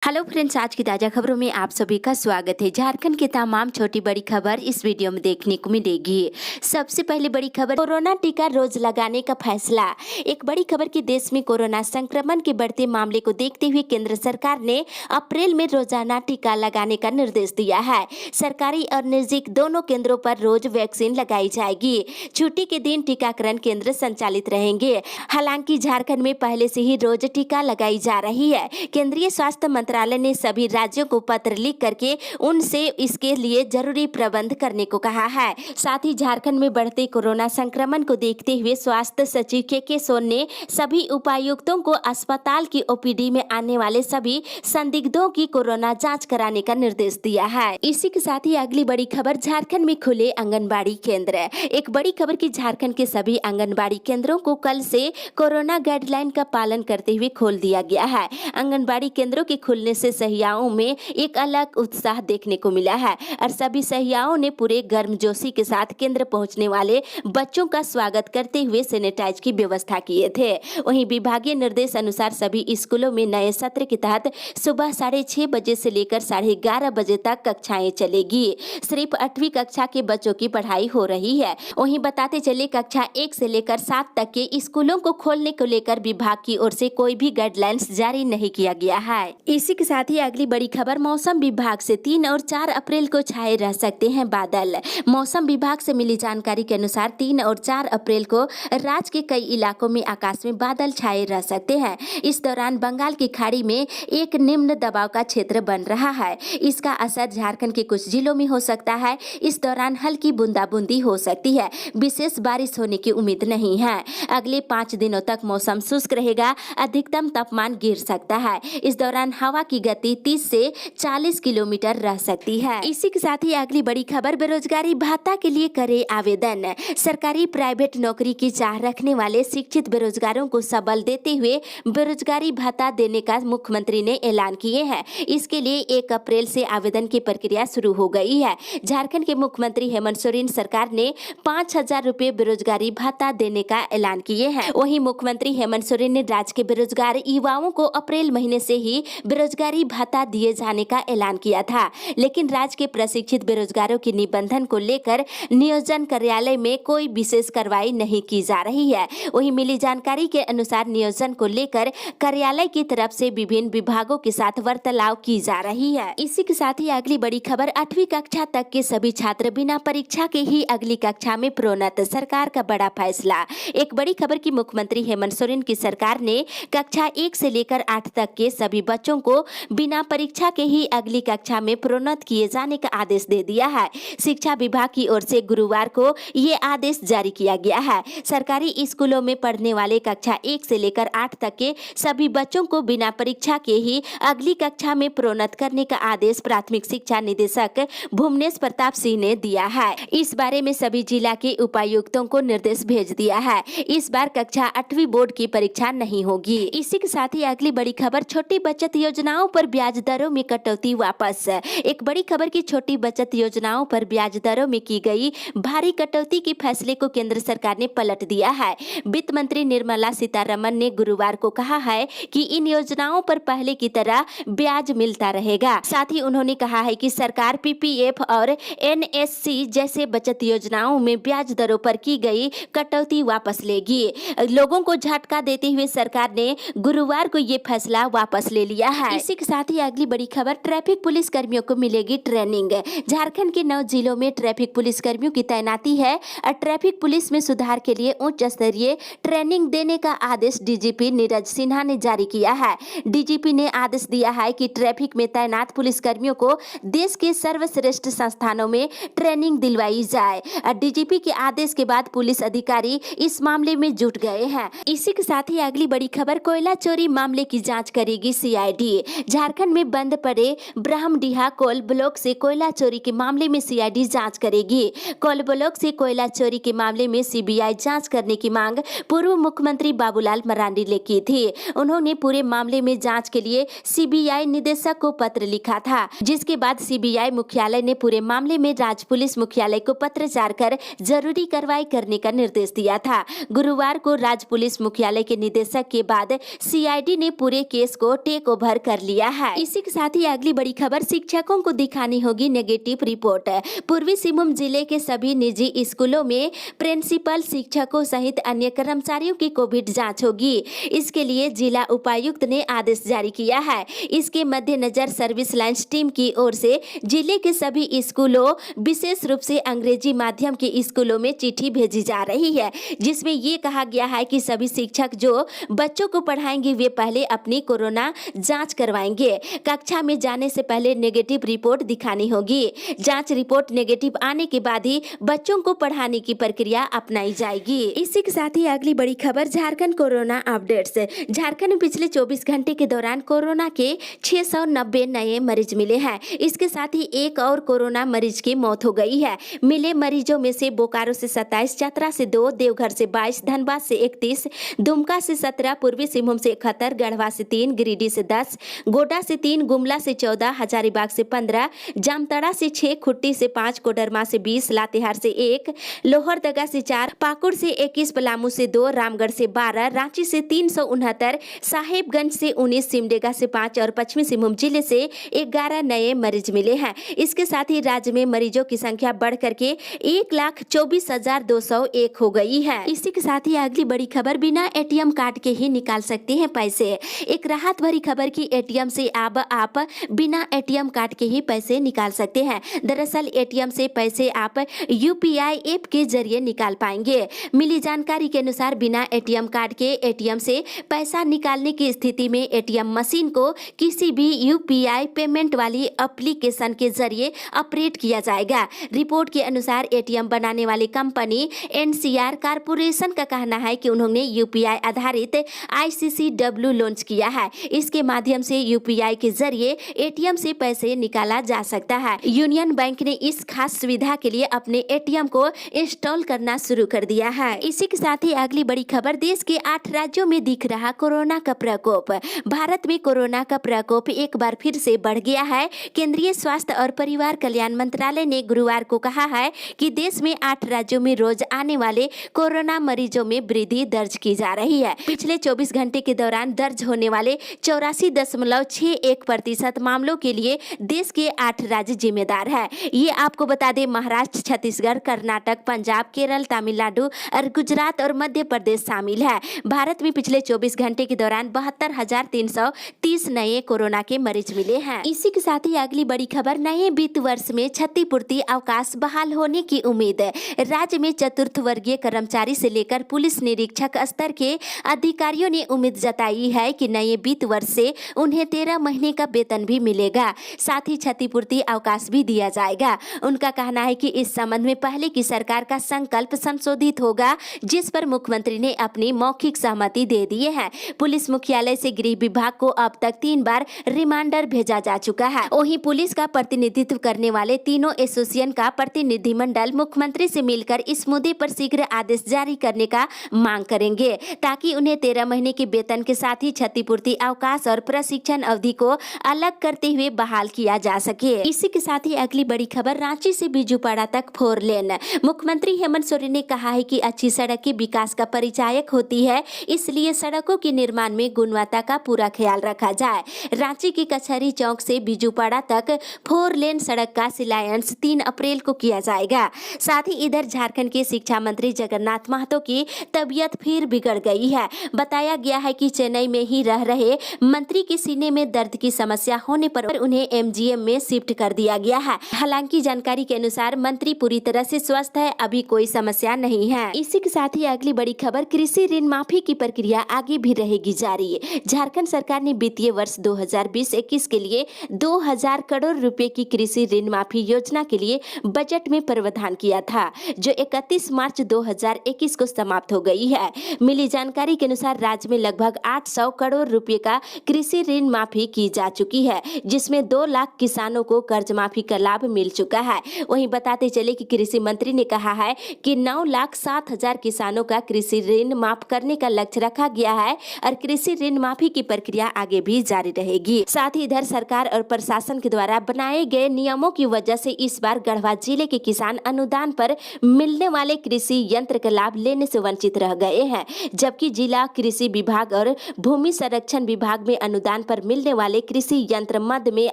Hello friends, आज की ताज़ा खबरों में आप सभी का स्वागत है। झारखंड की तमाम छोटी बड़ी खबर इस वीडियो में देखने को मिलेगी। सबसे पहले बड़ी खबर, कोरोना टीका रोज लगाने का फैसला। एक बड़ी खबर की देश में कोरोना संक्रमण के बढ़ते मामले को देखते हुए केंद्र सरकार ने अप्रैल में रोजाना टीका लगाने का निर्देश दिया है। सरकारी और निजी दोनों केंद्रों पर रोज वैक्सीन लगाई जाएगी। छुट्टी के दिन टीकाकरण केंद्र संचालित रहेंगे। हालांकि झारखंड में पहले से ही रोज टीका लगाई जा रही है। केंद्रीय स्वास्थ्य मंत्रालय ने सभी राज्यों को पत्र लिख करके उनसे इसके लिए जरूरी प्रबंध करने को कहा है। साथ ही झारखंड में बढ़ते कोरोना संक्रमण को देखते हुए स्वास्थ्य सचिव के सोन ने सभी उपायुक्तों को अस्पताल की ओपीडी में आने वाले सभी संदिग्धों की कोरोना जांच कराने का निर्देश दिया है। इसी के साथ ही अगली बड़ी खबर, झारखंड में खुले आंगनबाड़ी केंद्र। एक बड़ी खबर की झारखंड के सभी आंगनबाड़ी केंद्रों को कल से कोरोना गाइडलाइन का पालन करते हुए खोल दिया गया है। आंगनबाड़ी केंद्रों के खुलने से सहियाओं में एक अलग उत्साह देखने को मिला है और सभी सहियाओं ने पूरे गर्मजोशी के साथ केंद्र पहुंचने वाले बच्चों का स्वागत करते हुए सैनिटाइज की व्यवस्था किए थे। वहीं विभागीय निर्देश अनुसार सभी स्कूलों में नए सत्र के तहत सुबह 6:30 बजे से लेकर 11:30 बजे तक कक्षाएं चलेगी। सिर्फ 8वीं कक्षा के बच्चों की पढ़ाई हो रही है। वहीं बताते चले, कक्षा 1 से लेकर 7 तक के स्कूलों को खोलने को लेकर विभाग की ओर से कोई भी गाइडलाइंस जारी नहीं किया गया है। इसी के साथ ही अगली बड़ी खबर, मौसम विभाग से 3 और 4 अप्रैल को छाए रह सकते हैं बादल। मौसम विभाग से मिली जानकारी के अनुसार 3 और 4 अप्रैल को राज्य के कई इलाकों में आकाश में बादल छाए रह सकते हैं। इस दौरान बंगाल की खाड़ी में एक निम्न दबाव का क्षेत्र बन रहा है। इसका असर झारखंड के कुछ जिलों में हो सकता है। इस दौरान हल्की बूंदाबूंदी हो सकती है। विशेष बारिश होने की उम्मीद नहीं है। अगले 5 दिनों तक मौसम शुष्क रहेगा। अधिकतम तापमान गिर सकता है। इस दौरान हवा की गति 30 से 40 किलोमीटर रह सकती है। इसी के साथ ही अगली बड़ी खबर, बेरोजगारी भत्ता के लिए करे आवेदन। सरकारी प्राइवेट नौकरी की चाह रखने वाले शिक्षित बेरोजगारों को सबल देते हुए बेरोजगारी भत्ता देने का मुख्यमंत्री ने ऐलान किए हैं। इसके लिए 1 अप्रैल से आवेदन की प्रक्रिया शुरू हो गई है। झारखंड के मुख्यमंत्री हेमंत सोरेन सरकार ने 5,000 रुपए बेरोजगारी भत्ता देने का ऐलान किए हैं। वहीं मुख्यमंत्री हेमंत सोरेन ने राज्य के बेरोजगार युवाओं को अप्रैल महीने से ही बेरोजगारी भत्ता दिए जाने का ऐलान किया था, लेकिन राज्य के प्रशिक्षित बेरोजगारों के निबंधन को लेकर नियोजन कार्यालय में कोई विशेष कार्रवाई नहीं की जा रही है। वहीं मिली जानकारी के अनुसार नियोजन को लेकर कार्यालय की तरफ से विभिन्न विभागों के साथ वार्तालाप की जा रही है। इसी के साथ ही अगली बड़ी खबर, 8वीं कक्षा तक के सभी छात्र बिना परीक्षा के ही अगली कक्षा में प्रोन्नत, सरकार का बड़ा फैसला। एक बड़ी खबर की मुख्यमंत्री हेमंत सोरेन की सरकार ने कक्षा 1 से लेकर 8 तक के सभी बच्चों को बिना परीक्षा के ही अगली कक्षा में प्रोन्नत किए जाने का आदेश दे दिया है। शिक्षा विभाग की ओर से गुरुवार को ये आदेश जारी किया गया है। सरकारी स्कूलों में पढ़ने वाले कक्षा 1 से लेकर 8 तक के सभी बच्चों को बिना परीक्षा के ही अगली कक्षा में प्रोन्नत करने का आदेश प्राथमिक शिक्षा निदेशक भुवनेश प्रताप सिंह ने दिया है। इस बारे में सभी जिला के उपायुक्तों को निर्देश भेज दिया है। इस बार कक्षा 8वीं बोर्ड की परीक्षा नहीं होगी। इसी के साथ ही अगली बड़ी खबर, छोटी बचत योजनाओं पर ब्याज दरों में कटौती वापस। एक बड़ी खबर की छोटी बचत योजनाओं पर ब्याज दरों में की गई भारी कटौती के फैसले को केंद्र सरकार ने पलट दिया है। वित्त मंत्री निर्मला सीतारमण ने गुरुवार को कहा है कि इन योजनाओं पर पहले की तरह ब्याज मिलता रहेगा। साथ ही उन्होंने कहा है कि सरकार पीपीएफ और एनएससी जैसे बचत योजनाओं में ब्याज दरों पर की गई कटौती वापस लेगी। लोगों को झटका देते हुए सरकार ने गुरुवार को ये फैसला वापस ले लिया है। इसी के साथ ही अगली बड़ी खबर, ट्रैफिक पुलिस कर्मियों को मिलेगी ट्रेनिंग। झारखंड के 9 जिलों में ट्रैफिक पुलिस कर्मियों की तैनाती है और ट्रैफिक पुलिस में सुधार के लिए उच्च स्तरीय ट्रेनिंग देने का आदेश डीजीपी नीरज सिन्हा ने जारी किया है। डीजीपी ने आदेश दिया है कि ट्रैफिक में तैनात पुलिस कर्मियों को देश के सर्वश्रेष्ठ संस्थानों में ट्रेनिंग दिलवाई जाए। डीजीपी के आदेश के बाद पुलिस अधिकारी इस मामले में जुट गए हैं। इसी के साथ ही अगली बड़ी खबर, कोयला चोरी मामले की जांच करेगी सीआईडी। झारखंड में बंद पड़े ब्रह्मडीहा कोल ब्लॉक से कोयला चोरी के मामले में सीआईडी जांच करेगी। कोल ब्लॉक से कोयला चोरी के मामले में सीबीआई जांच करने की मांग पूर्व मुख्यमंत्री बाबूलाल मरांडी ने की थी। उन्होंने पूरे मामले में जांच के लिए सीबीआई निदेशक को पत्र लिखा था, जिसके बाद सीबीआई मुख्यालय ने पूरे मामले में राज्य पुलिस मुख्यालय को पत्रचार कर जरूरी कार्रवाई करने का निर्देश दिया था। गुरुवार को राज्य पुलिस मुख्यालय के निदेशक के बाद सीआईडी ने पूरे केस को टेक ओवर कर कर लिया है। इसी के साथ ही अगली बड़ी खबर, शिक्षकों को दिखानी होगी नेगेटिव रिपोर्ट। पूर्वी सिंहभूम जिले के सभी निजी स्कूलों में प्रिंसिपल, शिक्षकों सहित अन्य कर्मचारियों की कोविड जांच होगी। इसके लिए जिला उपायुक्त ने आदेश जारी किया है। इसके मद्देनजर सर्विस लाइन्स टीम की ओर से जिले के सभी स्कूलों, विशेष रूप से अंग्रेजी माध्यम के स्कूलों में चिट्ठी भेजी जा रही है, जिसमें ये कहा गया है कि सभी शिक्षक जो बच्चों को पढ़ाएंगे वे पहले अपनी कोरोना जांच करवाएंगे। कक्षा में जाने से पहले नेगेटिव रिपोर्ट दिखानी होगी। जांच रिपोर्ट नेगेटिव आने के बाद ही बच्चों को पढ़ाने की प्रक्रिया अपनाई जाएगी। इसी के साथ ही अगली बड़ी खबर, झारखंड कोरोना अपडेट्स। झारखंड में पिछले 24 घंटे के दौरान कोरोना के 690 नए मरीज मिले हैं। इसके साथ ही एक और कोरोना मरीज की मौत हो गई है। मिले मरीजों में से बोकारो से 27, चतरा से 2, देवघर से 22, धनबाद से 31, दुमका से 17, पूर्वी सिंहभूम से 71, गढ़वा से 3, गिरिडीह से 10, गोड्डा से 3, गुमला से 14, हजारीबाग से 15, जामताड़ा से 6, खुट्टी से 5, कोडरमा से 20, लातेहार से 1, लोहरदगा से 4, पाकुड़ से 21, पलामू से 2, रामगढ़ से 12, रांची से 369, साहेबगंज से 19, सिमडेगा से 5 और पश्चिमी सिंहभूम जिले से 11 नए मरीज मिले हैं। इसके साथ ही राज्य में मरीजों की संख्या बढ़ करके 1,24,201 हो गई है। इसी के साथ ही अगली बड़ी खबर, बिना एटीएम कार्ड के ही निकाल सकते हैं पैसे। एक राहत भरी खबर की एटीएम से अब आप बिना एटीएम कार्ड के ही पैसे निकाल सकते हैं। दरअसल एटीएम से पैसे आप यूपीआई ऐप के जरिए निकाल पाएंगे। मिली जानकारी के अनुसार बिना एटीएम कार्ड के एटीएम से पैसा निकालने की स्थिति में एटीएम मशीन को किसी भी यूपीआई पेमेंट वाली एप्लीकेशन के जरिए ऑपरेट किया जाएगा। रिपोर्ट के अनुसार एटीएम बनाने वाली कंपनी एनसीआर कॉर्पोरेशन का कहना है कि उन्होंने यूपीआई आधारित ICCW लॉन्च किया है। इसके माध्यम से यूपीआई के जरिए एटीएम से पैसे निकाला जा सकता है। यूनियन बैंक ने इस खास सुविधा के लिए अपने एटीएम को इंस्टॉल करना शुरू कर दिया है। इसी के साथ ही अगली बड़ी खबर, देश के 8 राज्यों में दिख रहा कोरोना का प्रकोप। भारत में कोरोना का प्रकोप एक बार फिर से बढ़ गया है। केंद्रीय स्वास्थ्य और परिवार कल्याण मंत्रालय ने गुरुवार को कहा है कि देश में 8 राज्यों में रोज आने वाले कोरोना मरीजों में वृद्धि दर्ज की जा रही है। पिछले 24 घंटे के दौरान दर्ज होने वाले 84.61% मामलों के लिए देश के 8 राज्य जिम्मेदार है। ये आपको बता दें, महाराष्ट्र, छत्तीसगढ़, कर्नाटक, पंजाब, केरल, तमिलनाडु और गुजरात और मध्य प्रदेश शामिल है। भारत में पिछले 24 घंटे के दौरान 72,330 नए कोरोना के मरीज मिले हैं। इसी के साथ ही अगली बड़ी खबर, नए वित्त वर्ष में क्षतिपूर्ति अवकाश बहाल होने की उम्मीद। राज्य में चतुर्थ वर्गीय कर्मचारी से लेकर पुलिस निरीक्षक स्तर के अधिकारियों ने उम्मीद जताई है कि नए वित्त वर्ष से उन्हें 13 महीने का वेतन भी मिलेगा, साथ ही क्षतिपूर्ति अवकाश भी दिया जाएगा। उनका कहना है कि इस संबंध में पहले की सरकार का संकल्प संशोधित होगा, जिस पर मुख्यमंत्री ने अपनी मौखिक सहमति दे दिए है। पुलिस मुख्यालय से गृह विभाग को अब तक 3 बार रिमांडर भेजा जा चुका है। वहीं पुलिस का प्रतिनिधित्व करने वाले तीनों एसोसिएशन का प्रतिनिधिमंडल मुख्यमंत्री से मिलकर इस मुद्दे पर शीघ्र आदेश जारी करने का मांग करेंगे, ताकि उन्हें 13 महीने के वेतन के साथ ही क्षतिपूर्ति अवकाश और प्रशिक्षण अवधि को अलग करते हुए बहाल किया जा सके। इसी के साथ ही अगली बड़ी खबर, रांची से बिजुपाड़ा तक 4 लेन। मुख्यमंत्री हेमंत सोरेन ने कहा है कि अच्छी सड़क के विकास का परिचायक होती है, इसलिए सड़कों के निर्माण में गुणवत्ता का पूरा ख्याल रखा जाए। रांची के कचहरी चौक से बिजुपाड़ा तक 4 लेन सड़क का शिलान्यास 3 अप्रैल को किया जाएगा। साथ ही इधर झारखंड के शिक्षा मंत्री जगन्नाथ महतो की तबीयत फिर बिगड़ गई है। बताया गया है कि चेन्नई में ही रह रहे मंत्री के सीने में दर्द की समस्या होने पर उन्हें MGM में शिफ्ट कर दिया गया है। हालांकि जानकारी के अनुसार मंत्री पूरी तरह से स्वस्थ है, अभी कोई समस्या नहीं है। इसी के साथ ही अगली बड़ी खबर, कृषि ऋण माफी की प्रक्रिया आगे भी रहेगी जारी। झारखंड सरकार ने वित्तीय वर्ष 2020-21 के लिए 2000 करोड़ रुपए की कृषि ऋण माफी योजना के लिए बजट में प्रावधान किया था, जो 31 मार्च 2021 को समाप्त हो गई है। मिली जानकारी के अनुसार राज्य में लगभग 800 करोड़ रुपए का कृषि ऋण माफी की जा चुकी है, जिसमें 2 लाख किसानों को कर्ज माफी का लाभ मिल चुका है। वहीं बताते चले कि कृषि मंत्री ने कहा है कि 9,07,000 किसानों का कृषि ऋण माफ करने का लक्ष्य रखा गया है और कृषि ऋण माफी की प्रक्रिया आगे भी जारी रहेगी। साथ ही इधर सरकार और प्रशासन के द्वारा बनाए गए नियमों की वजह से इस बार गढ़वा जिले के किसान अनुदान पर मिलने वाले कृषि यंत्र का लाभ लेने से वंचित रह गए हैं, जबकि जिला कृषि विभाग और भूमि संरक्षण विभाग में अनुदान अनुदान पर मिलने वाले कृषि यंत्र मद में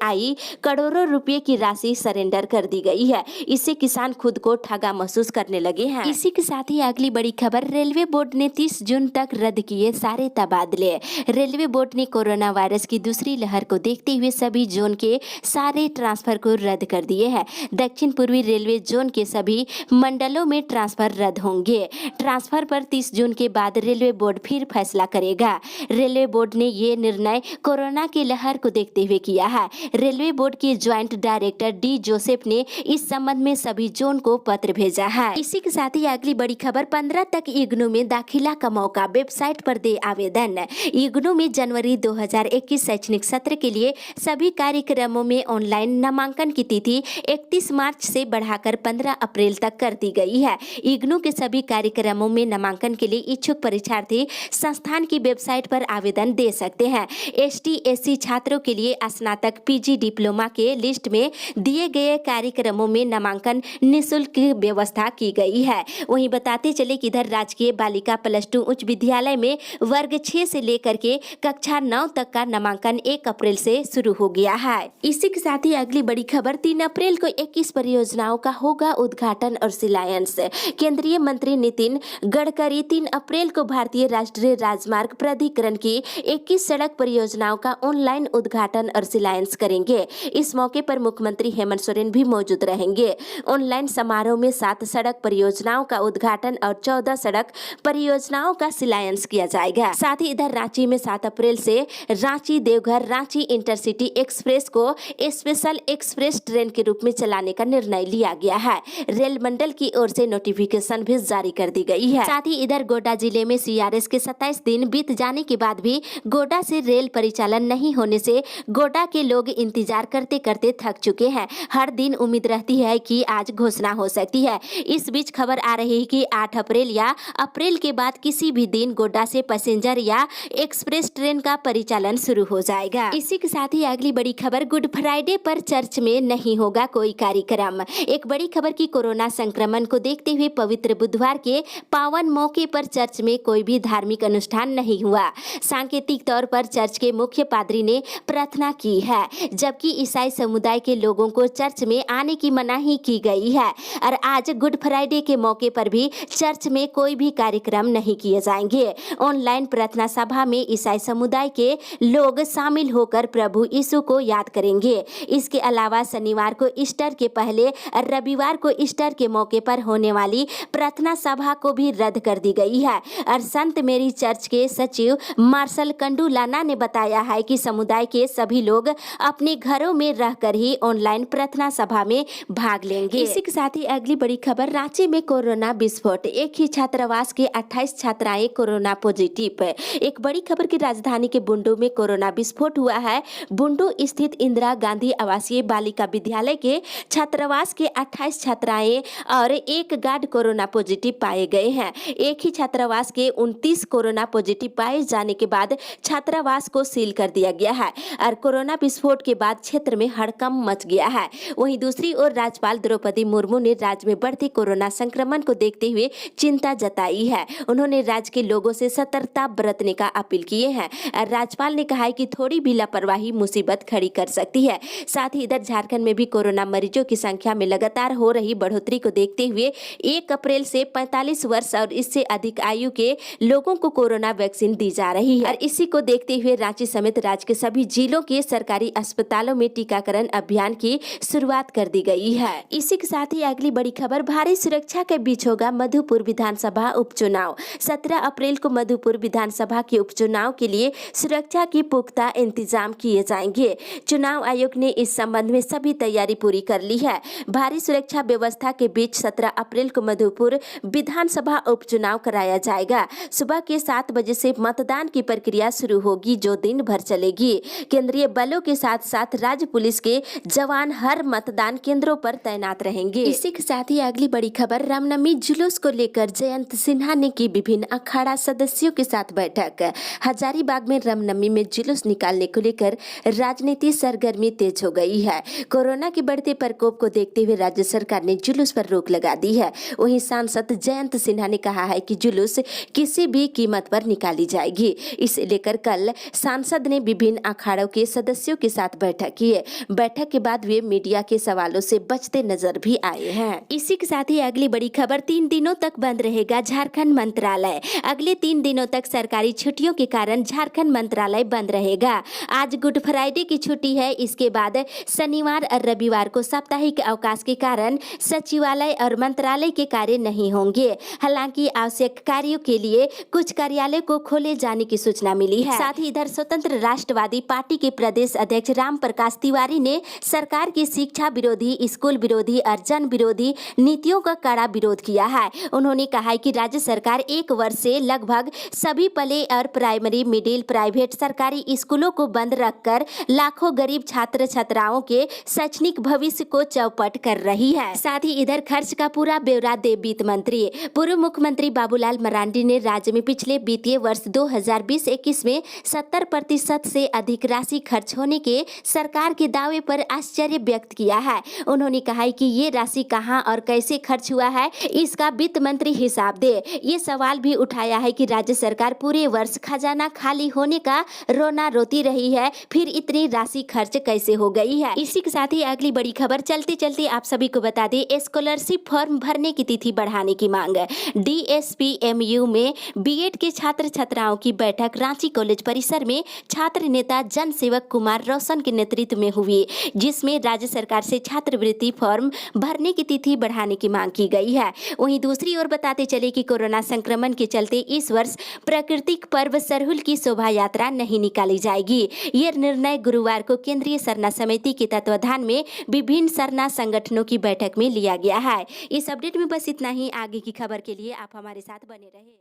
आई करोड़ों रुपए की राशि सरेंडर कर दी गई है। इससे किसान खुद को ठगा महसूस करने लगे हैं। इसी के साथ ही अगली बड़ी खबर, रेलवे बोर्ड ने 30 जून तक रद्द किए सारे तबादले। रेलवे बोर्ड ने कोरोना वायरस की दूसरी लहर को देखते हुए सभी जोन के सारे ट्रांसफर को रद्द कर दिए हैं। दक्षिण पूर्वी रेलवे जोन के सभी मंडलों में ट्रांसफर रद्द होंगे। ट्रांसफर पर 30 जून के बाद रेलवे बोर्ड फिर फैसला करेगा। रेलवे बोर्ड ने ये निर्णय कोरोना की लहर को देखते हुए किया है। रेलवे बोर्ड के ज्वाइंट डायरेक्टर डी जोसेफ ने इस संबंध में सभी जोन को पत्र भेजा है। इसी के साथ ही अगली बड़ी खबर, 15 तक इग्नू में दाखिला का मौका, वेबसाइट पर दे आवेदन। इग्नू में जनवरी 2021 शैक्षणिक सत्र के लिए सभी कार्यक्रमों में ऑनलाइन नामांकन की तिथि 31 मार्च से बढ़ाकर 15 अप्रैल तक कर दी गई है। इग्नू के सभी कार्यक्रमों में नामांकन के लिए इच्छुक परीक्षार्थी संस्थान की वेबसाइट पर आवेदन दे सकते हैं। ST/SC छात्रों के लिए स्नातक PG डिप्लोमा के लिस्ट में दिए गए कार्यक्रमों में नामांकन निःशुल्क की व्यवस्था की गई है। वहीं बताते चले कि इधर राजकीय बालिका +2 उच्च विद्यालय में वर्ग 6 से लेकर के कक्षा 9 तक का नामांकन 1 अप्रैल से शुरू हो गया है। इसी के साथ ही अगली बड़ी खबर, 3 अप्रैल को 21 परियोजनाओं का होगा उद्घाटन और शिलान्यास। केंद्रीय मंत्री नितिन गडकरी 3 अप्रैल को भारतीय राष्ट्रीय राजमार्ग प्राधिकरण की 21 सड़क परियोजनाओं का ऑनलाइन उद्घाटन और शिलान्यास करेंगे। इस मौके पर मुख्यमंत्री हेमंत सोरेन भी मौजूद रहेंगे। ऑनलाइन समारोह में 7 सड़क परियोजनाओं का उद्घाटन और 14 सड़क परियोजनाओं का शिलान्यास किया जाएगा। साथ ही इधर रांची में 7 अप्रैल से रांची देवघर रांची इंटरसिटी एक्सप्रेस को स्पेशल एक्सप्रेस ट्रेन के रूप में चलाने का निर्णय लिया गया है। रेल मंडल की ओर से नोटिफिकेशन भी जारी कर दी गई है। साथ ही इधर गोड्डा जिले में CRS के 27 दिन बीत जाने के बाद भी गोड्डा से रेल परिचालन नहीं होने से गोड्डा के लोग इंतजार करते करते थक चुके हैं। हर दिन उम्मीद रहती है कि आज घोषणा हो सकती है। इस बीच खबर आ रही है कि 8 अप्रैल या अप्रैल के बाद किसी भी दिन गोड्डा से पैसेंजर या एक्सप्रेस ट्रेन का परिचालन शुरू हो जाएगा। इसी के साथ ही अगली बड़ी खबर, गुड फ्राइडे पर चर्च में नहीं होगा कोई कार्यक्रम। एक बड़ी खबर की कोरोना संक्रमण को देखते हुए पवित्र बुधवार के पावन मौके पर चर्च में कोई भी धार्मिक अनुष्ठान नहीं हुआ। सांकेतिक तौर पर चर्च के मुख्य पादरी ने प्रार्थना की है, जबकि ईसाई समुदाय के लोगों को चर्च में आने की मनाही की गई है। और आज गुड फ्राइडे के मौके पर भी चर्च में कोई भी कार्यक्रम नहीं किए जाएंगे। ऑनलाइन प्रार्थना सभा में ईसाई समुदाय के लोग शामिल होकर प्रभु यीशु को याद करेंगे। इसके अलावा शनिवार को ईस्टर के पहले और रविवार को ईस्टर के मौके पर होने वाली प्रार्थना सभा को भी रद्द कर दी गई है। और संत मेरी चर्च के सचिव मार्शल कंडुलाना ने बताया है कि समुदाय के सभी लोग अपने घरों में रहकर ही ऑनलाइन प्रार्थना सभा में भाग लेंगे। इसी के साथ ही अगली बड़ी खबर, रांची में कोरोना विस्फोट, एक ही छात्रावास के 28 छात्राएं कोरोना पॉजिटिव। एक बड़ी खबर की राजधानी के बुंडू में कोरोना विस्फोट हुआ है। बुंडू स्थित इंदिरा गांधी आवासीय बालिका विद्यालय के छात्रावास के 28 छात्राएं और एक गार्ड कोरोना पॉजिटिव पाए गए हैं। एक ही छात्रावास के 29 कोरोना पॉजिटिव पाए जाने के बाद छात्रावास को सील कर दिया गया है और कोरोना विस्फोट के बाद क्षेत्र में हड़कंप मच गया है। वहीं दूसरी ओर राज्यपाल द्रौपदी मुर्मू ने राज्य में बढ़ते कोरोना संक्रमण को देखते हुए चिंता जताई है। उन्होंने राज्य के लोगों से सतर्कता बरतने का अपील किए हैं। राज्यपाल ने कहा है कि थोड़ी भी लापरवाही मुसीबत खड़ी कर सकती है। साथ ही इधर झारखंड में भी कोरोना मरीजों की संख्या में लगातार हो रही बढ़ोतरी को देखते हुए 1 अप्रैल से 45 वर्ष और इससे अधिक आयु के लोगों को कोरोना वैक्सीन दी जा रही है। और इसी को देखते हुए रांची समेत राज्य के सभी जिलों के सरकारी अस्पतालों में टीकाकरण अभियान की शुरुआत कर दी गई है। इसी के साथ ही अगली बड़ी खबर, भारी सुरक्षा के बीच होगा मधुपुर विधानसभा उपचुनाव। 17 अप्रैल को मधुपुर विधानसभा के उपचुनाव के लिए सुरक्षा की पुख्ता इंतजाम किए जाएंगे। चुनाव आयोग ने इस संबंध में सभी तैयारी पूरी कर ली है। भारी सुरक्षा व्यवस्था के बीच 17 अप्रैल को मधुपुर विधानसभा उपचुनाव कराया जाएगा। सुबह के 7 बजे से मतदान की प्रक्रिया शुरू होगी, जो दिन भर चलेगी। केंद्रीय बलों के साथ साथ राज्य पुलिस के जवान हर मतदान केंद्रों पर तैनात रहेंगे। इसी के साथ ही अगली बड़ी खबर, रामनवमी जुलूस को लेकर जयंत सिन्हा ने की विभिन्न अखाड़ा सदस्यों के साथ बैठक। हजारीबाग में रामनवमी में जुलूस निकालने को लेकर राजनीति सरगर्मी तेज हो गई है। कोरोना के बढ़ते प्रकोप को देखते हुए राज्य सरकार ने जुलूस पर रोक लगा दी है। वहीं सांसद जयंत सिन्हा ने कहा है कि जुलूस किसी भी कीमत पर निकाली जाएगी। इसे लेकर कल सांसद सांसद ने विभिन्न अखाड़ों के सदस्यों के साथ बैठक की। बैठक के बाद वे मीडिया के सवालों से बचते नजर भी आए हैं। इसी के साथ ही अगली बड़ी खबर, 3 दिनों तक बंद रहेगा झारखंड मंत्रालय। अगले 3 दिनों तक सरकारी छुट्टियों के कारण झारखंड मंत्रालय बंद रहेगा। आज गुड फ्राइडे की छुट्टी है। इसके बाद शनिवार और रविवार को साप्ताहिक अवकाश के कारण सचिवालय और मंत्रालय के कार्य नहीं होंगे। हालांकि आवश्यक कार्यों के लिए कुछ कार्यालय को खोले जाने की सूचना मिली है। साथ ही इधर स्वतंत्र राष्ट्रवादी पार्टी के प्रदेश अध्यक्ष राम प्रकाश तिवारी ने सरकार की शिक्षा विरोधी, स्कूल विरोधी और जन विरोधी नीतियों का कड़ा विरोध किया है। उन्होंने कहा है कि राज्य सरकार 1 वर्ष से लगभग सभी प्ले और प्राइमरी, मिडिल, प्राइवेट सरकारी स्कूलों को बंद रखकर लाखों गरीब छात्र छात्राओं के शैक्षणिक भविष्य को चौपट कर रही है। साथ ही इधर खर्च का पूरा ब्यौरा दे वित्त मंत्री। पूर्व मुख्यमंत्री बाबूलाल मरांडी ने राज्य में पिछले वित्तीय वर्ष 2020-21 में 70% से अधिक राशि खर्च होने के सरकार के दावे पर आश्चर्य व्यक्त किया है। उन्होंने कहा है कि ये राशि कहां और कैसे खर्च हुआ है, इसका वित्त मंत्री हिसाब दे। ये सवाल भी उठाया है कि राज्य सरकार पूरे वर्ष खजाना खाली होने का रोना रोती रही है, फिर इतनी राशि खर्च कैसे हो गई है। इसी के साथ ही अगली बड़ी खबर, चलते चलते आप सभी को बता दें, स्कॉलरशिप फॉर्म भरने की तिथि बढ़ाने की मांग। DSPMU में बीएड के छात्र छात्राओं की बैठक रांची कॉलेज परिसर में छात्र नेता जन सेवक कुमार रोशन के नेतृत्व में हुई, जिसमें राज्य सरकार से छात्रवृत्ति फॉर्म भरने की तिथि बढ़ाने की मांग की गई है। वहीं दूसरी ओर बताते चले कि कोरोना संक्रमण के चलते इस वर्ष प्राकृतिक पर्व सरहुल की शोभा यात्रा नहीं निकाली जाएगी। यह निर्णय गुरुवार को केंद्रीय सरना समिति के तत्वाधान में विभिन्न सरना संगठनों की बैठक में लिया गया है। इस अपडेट में बस इतना ही। आगे की खबर के लिए आप हमारे साथ बने रहे।